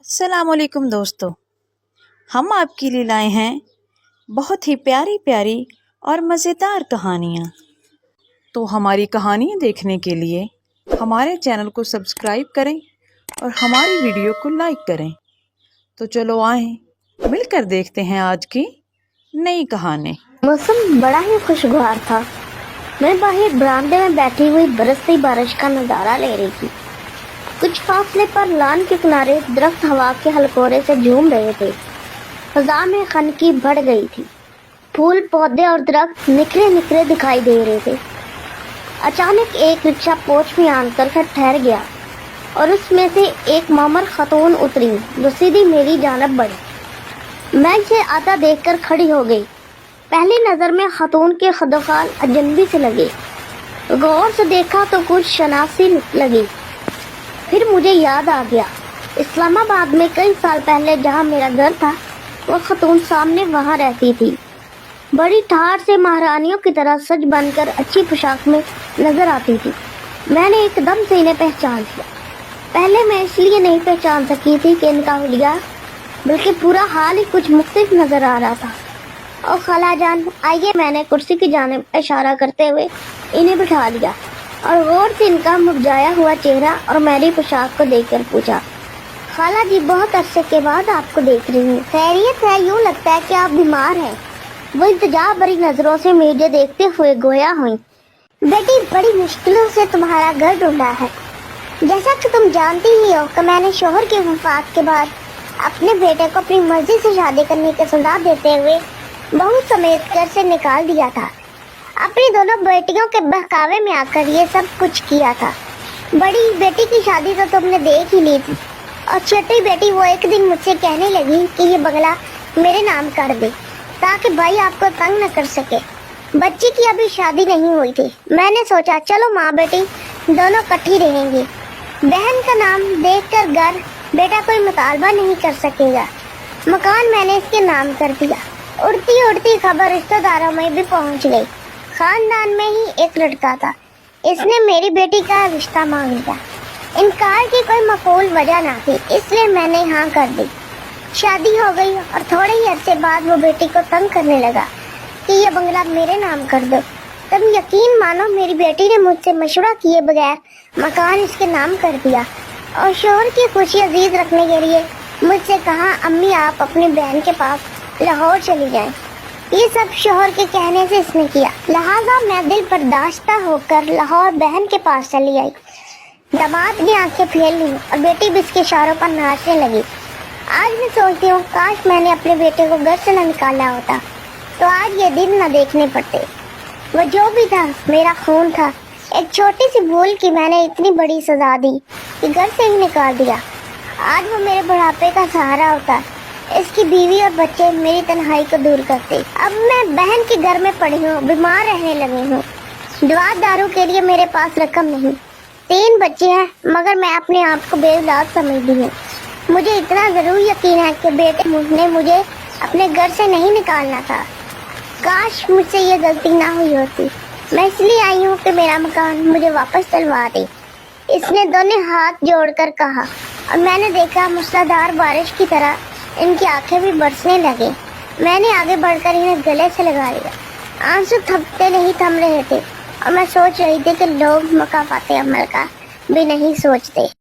السلام علیکم دوستو، ہم آپ کے لیے لائے ہیں بہت ہی پیاری پیاری اور مزیدار کہانیاں۔ تو ہماری کہانیاں دیکھنے کے لیے ہمارے چینل کو سبسکرائب کریں اور ہماری ویڈیو کو لائک کریں۔ تو چلو آئیں مل کر دیکھتے ہیں آج کی نئی کہانی۔ موسم بڑا ہی خوشگوار تھا۔ میں باہر برآمدے میں بیٹھی ہوئی برستی بارش کا نظارہ لے رہی تھی۔ کچھ فاصلے پر لان کے کنارے درخت ہوا کے ہلکورے سے جھوم رہے تھے۔ فضا میں خنکی بڑھ گئی تھی۔ پھول پودے اور درخت نکھرے نکھرے دکھائی دے رہے تھے۔ اچانک ایک رکشہ پوچھ میں آن کر ٹھہر گیا اور اس میں سے ایک معمر خاتون اتری جو سیدھی میری جانب بڑھی۔ میں اسے آتا دیکھ کر کھڑی ہو گئی۔ پہلی نظر میں خاتون کے خد و خال اجنبی سے لگے۔ غور سے دیکھا تو کچھ شناسی لگی۔ پھر مجھے یاد آ گیا، اسلام آباد میں کئی سال پہلے جہاں میرا گھر تھا وہ خاتون سامنے وہاں رہتی تھی۔ بڑی ٹھاٹھ سے مہارانیوں کی طرح سج بن کر اچھی پوشاک میں نظر آتی تھی۔ میں نے ایک دم سے انہیں پہچان لیا۔ پہلے میں اس لیے نہیں پہچان سکی تھی کہ ان کا حلیہ بلکہ پورا حال ہی کچھ مختلف نظر آ رہا تھا۔ اور خالہ جان آئیے، میں نے کرسی کی جانب اشارہ کرتے ہوئے انہیں بٹھا لیا اور غور سے ان کا مرجھایا ہوا چہرہ اور میری پوشاک کو دیکھ کر پوچھا، خالہ جی بہت عرصے کے بعد آپ کو دیکھ رہی ہوں، خیریت ہے؟ یوں لگتا ہے کہ آپ بیمار ہیں۔ وہ التجا بھری نظروں سے مجھے دیکھتے ہوئے گویا ہوئی، بیٹی بڑی مشکلوں سے تمہارا گھر ڈھونڈا ہے۔ جیسا کہ تم جانتی ہی ہو کہ میں نے شوہر کی وفات کے بعد اپنے بیٹے کو اپنی مرضی سے شادی کرنے کی سزا دیتے ہوئے بہو سمیت گھر سے نکال دیا تھا۔ اپنی دونوں بیٹیوں کے بہکاوے میں آ کر یہ سب کچھ کیا تھا۔ بڑی بیٹی کی شادی تو تم نے دیکھ ہی لی تھی، اور چھوٹی بیٹی وہ ایک دن مجھ سے کہنے لگی کہ یہ بنگلہ میرے نام کر دے تاکہ بھائی آپ کو تنگ نہ کر سکے۔ بچی کی ابھی شادی نہیں ہوئی تھی۔ میں نے سوچا چلو ماں بیٹی دونوں کٹھی رہیں گی۔ بہن کا نام دیکھ کر گھر بیٹا کوئی مطالبہ نہیں کر سکے گا۔ مکان میں نے اس کے نام کر دیا۔ اڑتی اڑتی خبر رشتہ داروں میں بھی پہنچ گئی۔ خاندان میں ہی ایک لڑکا تھا، اس نے میری بیٹی کا رشتہ مانگ لیا۔ انکار کی کوئی معقول وجہ نہ تھی، اس لیے میں نے ہاں کر دی۔ شادی ہو گئی اور تھوڑے ہی عرصے بعد وہ بیٹی کو تنگ کرنے لگا کہ یہ بنگلہ میرے نام کر دو۔ تم یقین مانو میری بیٹی نے مجھ سے مشورہ کیے بغیر مکان اس کے نام کر دیا اور شوہر کی خوشی عزیز رکھنے کے لیے مجھ سے کہا امی آپ اپنی بہن کے پاس لاہور چلی جائیں۔ یہ سب شوہر کے کہنے سے اس نے کیا، لہٰذا میں دل برداشتہ ہو کر لاہور بہن کے پاس چلی آئی۔ داماد نے آنکھیں پھیر لی اور بیٹی بھی اس کے اشاروں پر ناچنے لگی۔ آج میں سوچتی ہوں کاش میں نے اپنے بیٹے کو گھر سے نہ نکالا ہوتا تو آج یہ دن نہ دیکھنے پڑتے۔ وہ جو بھی تھا میرا خون تھا۔ ایک چھوٹی سی بھول کی میں نے اتنی بڑی سزا دی کہ گھر سے ہی نکال دیا۔ آج وہ میرے بڑھاپے کا سہارا ہوتا، اس کی بیوی اور بچے میری تنہائی کو دور کرتے۔ اب میں بہن کے گھر میں پڑی ہوں، بیمار رہنے لگی ہوں۔ دوا دارو کے لیے میرے پاس رقم نہیں۔ 3 بچے ہیں مگر میں اپنے آپ کو بے اولاد سمجھتی ہوں۔ مجھے اتنا ضرور یقین ہے کہ بیٹے نے مجھے اپنے گھر سے نہیں نکالنا تھا۔ کاش مجھ سے یہ غلطی نہ ہوئی ہوتی۔ میں اس لیے آئی ہوں کہ میرا مکان مجھے واپس دلوا دے، اس نے دونوں ہاتھ جوڑ کر کہا، اور میں نے دیکھا موسلادھار بارش کی طرح ان کی آنکھیں بھی برسنے لگے۔ میں نے آگے بڑھ کر انہیں گلے سے لگا لیا۔ آنسو تھمتے نہیں تھم رہے تھے اور میں سوچ رہی تھی کہ لوگ مکافات عمل کا بھی نہیں سوچتے۔